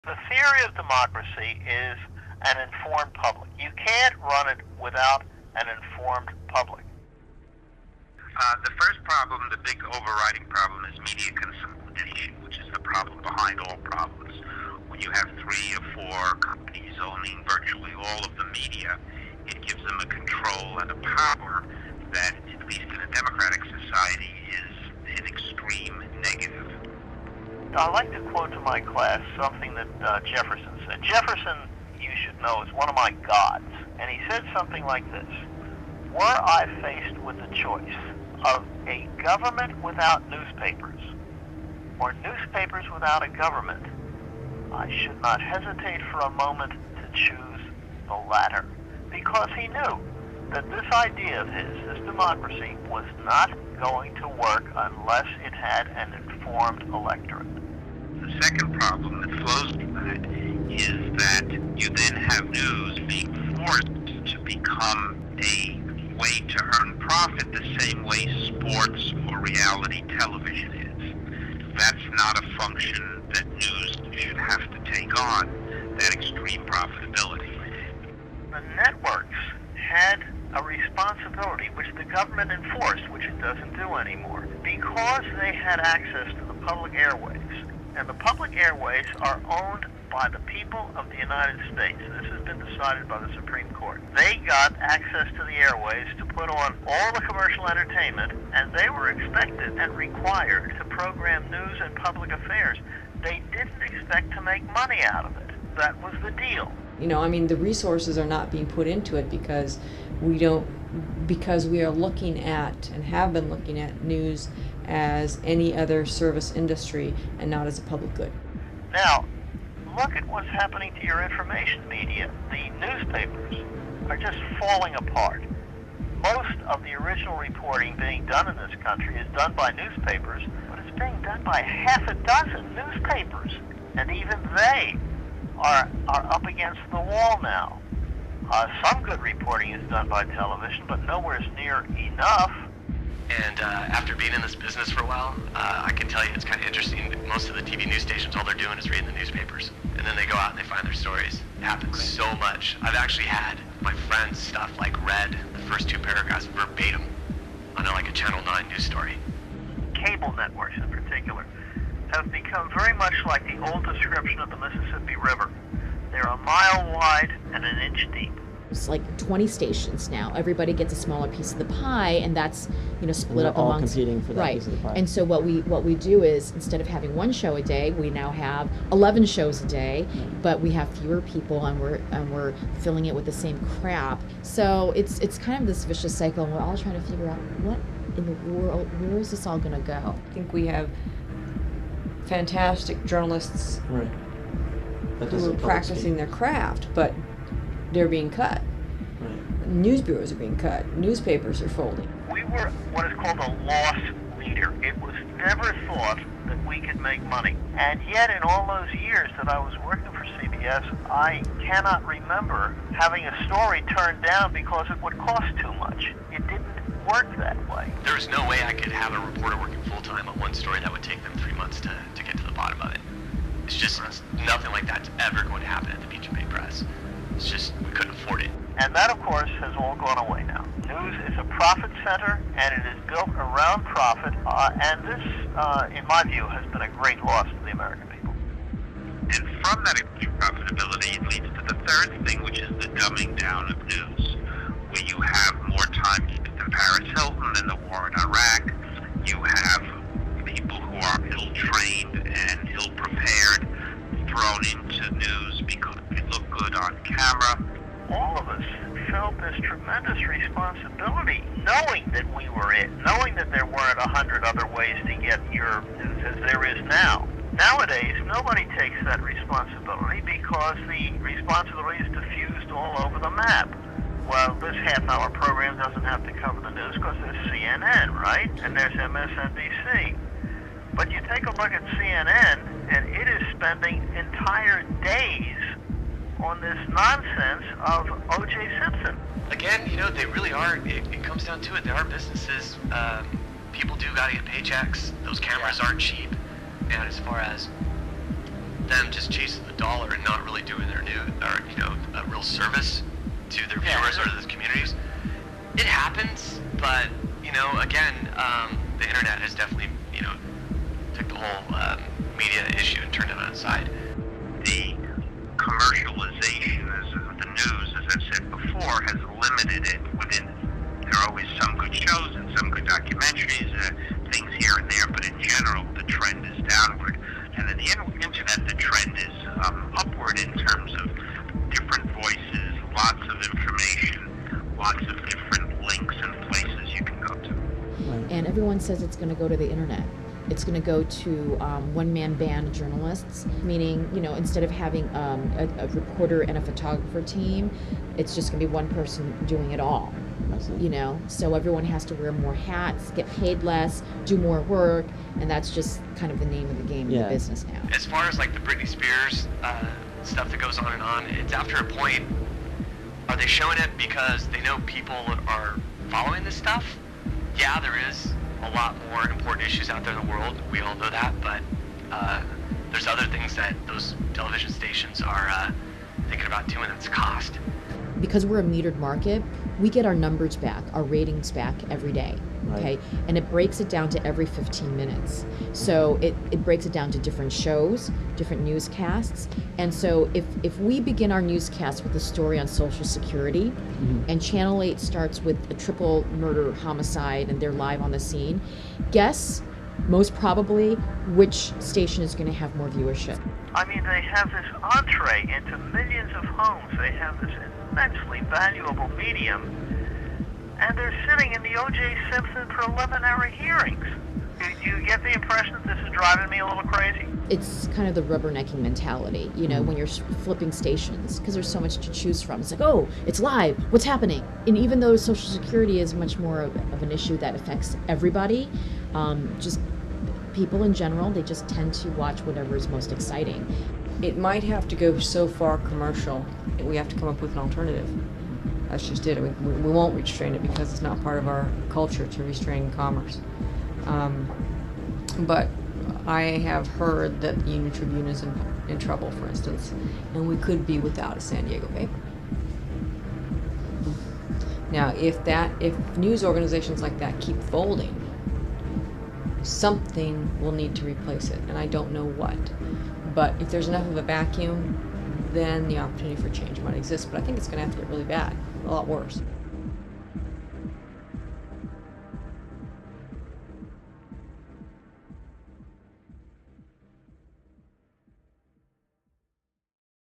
The theory of democracy is an informed public. You can't run it without an informed public. The first problem, the big overriding problem, is media consolidation, which is the problem behind all problems. When you have 3 or 4 companies owning virtually all of the media, it gives them a control and a power that, at least in a democratic society, is an extreme negative. I like to quote to my class something that Jefferson said. Jefferson, you should know, is one of my gods. And he said something like this: were I faced with the choice of a government without newspapers or newspapers without a government, I should not hesitate for a moment to choose the latter. Because he knew that this idea of his, this democracy, was not going to work unless it had an informed electorate. The second problem that flows from that is that you then have news being forced to become a way to earn profit the same way sports or reality television is. That's not a function that news should have to take on, that extreme profitability. The networks had a responsibility which the government enforced, which it doesn't do anymore, because they had access to the public airways. And the public airways are owned by the people of the United States. This has been decided by the Supreme Court. They got access to the airways to put on all the commercial entertainment, and they were expected and required to program news and public affairs. They didn't expect to make money out of it. That was the deal. You know, I mean, the resources are not being put into it because we are looking at and have been looking at news as any other service industry and not as a public good. Now, look at what's happening to your information media. The newspapers are just falling apart. Most of the original reporting being done in this country is done by newspapers, but it's being done by half a dozen newspapers. And even they are up against the wall now. Some good reporting is done by television, but nowhere near enough. And after being in this business for a while, I can tell you it's kind of interesting. Most of the TV news stations, all they're doing is reading the newspapers. And then they go out and they find their stories. It happens so much. I've actually had my friends' stuff like read the first 2 paragraphs verbatim on like a Channel 9 news story. Cable networks in particular have become very much like the old description of the Mississippi River. They're a mile wide and an inch deep. It's like 20 stations now. Everybody gets a smaller piece of the pie, and that's, you know, split up all amongst, competing for that right. piece of the pie. And so what we do is, instead of having 1 show a day, we now have 11 shows a day, but we have fewer people, and we're filling it with the same crap. So it's kind of this vicious cycle, and we're all trying to figure out what in the world, where is this all going to go? I think we have fantastic journalists Right. That who doesn't are public practicing speak. their craft, but they're being cut. Right. News bureaus are being cut. Newspapers are folding. We were what is called a loss leader. It was never thought that we could make money. And yet in all those years that I was working for CBS, I cannot remember having a story turned down because it would cost too much. It didn't work that way. There's no way I could have a reporter working full-time on one story that would take them 3 months to get to the bottom of it. It's just nothing like that's ever going to happen at the Beach and Bay Press. It's just, we couldn't afford it. And that, of course, has all gone away now. News is a profit center, and it is built around profit, and this, in my view, has been a great loss to the American people. And from that extreme profitability, it leads to the third thing, which is the dumbing down of news, where you have more time than Paris Hilton in the war in Iraq. You have people who are ill-trained and ill-prepared thrown into news because they look good on camera. All of us felt this tremendous responsibility, knowing that we were it, knowing that there weren't 100 other ways to get your news as there is now. Nowadays, nobody takes that responsibility because the responsibility is diffused all over the map. Well, this half-hour program doesn't have to cover the news because there's CNN, right? And there's MSNBC. But you take a look at CNN, and it is spending entire days on this nonsense of O.J. Simpson. Again, you know, they really are, it comes down to it. There are businesses, people do gotta get paychecks. Those cameras aren't cheap. And as far as them just chasing the dollar internet has definitely, took the whole media issue and turned it on its side. The commercialization of the news, as I've said before, has limited it within. There are always some good shows and some good documentaries, things here and there, but in general, the trend is downward. And in the internet, the trend is upward in terms of different voices, lots of information, lots of different links and places you can go to. And everyone says it's going to go to the internet. It's going to go to one-man band journalists, meaning, instead of having a reporter and a photographer team, it's just going to be one person doing it all. So everyone has to wear more hats, get paid less, do more work, and that's just kind of the name of the game in the business now. As far as like the Britney Spears stuff that goes on and on, it's after a point, are they showing it because they know people are following this stuff? Yeah, there is a lot more important issues out there in the world. We all know that, but there's other things that those television stations are thinking about too, and that's cost. Because we're a metered market, we get our numbers back, our ratings back every day, okay? And it breaks it down to every 15 minutes. So it breaks it down to different shows, different newscasts. And so if we begin our newscast with a story on Social Security, and Channel 8 starts with a triple murder homicide and they're live on the scene, guess most probably which station is going to have more viewership. I mean, they have this entree into millions of homes. They have this immensely valuable medium, and they're sitting in the O.J. Simpson preliminary hearings. Do you get the impression that this is driving me a little crazy? It's kind of the rubbernecking mentality, when you're flipping stations, because there's so much to choose from. It's like, oh, it's live, what's happening? And even though Social Security is much more of an issue that affects everybody, just people in general, they just tend to watch whatever is most exciting. It might have to go so far commercial, we have to come up with an alternative. That's just it. We won't restrain it because it's not part of our culture to restrain commerce. But I have heard that the Union Tribune is in trouble, for instance, and we could be without a San Diego paper. Now, if news organizations like that keep folding, something will need to replace it, and I don't know what. But if there's enough of a vacuum, then the opportunity for change might exist. But I think it's going to have to get really bad, a lot worse.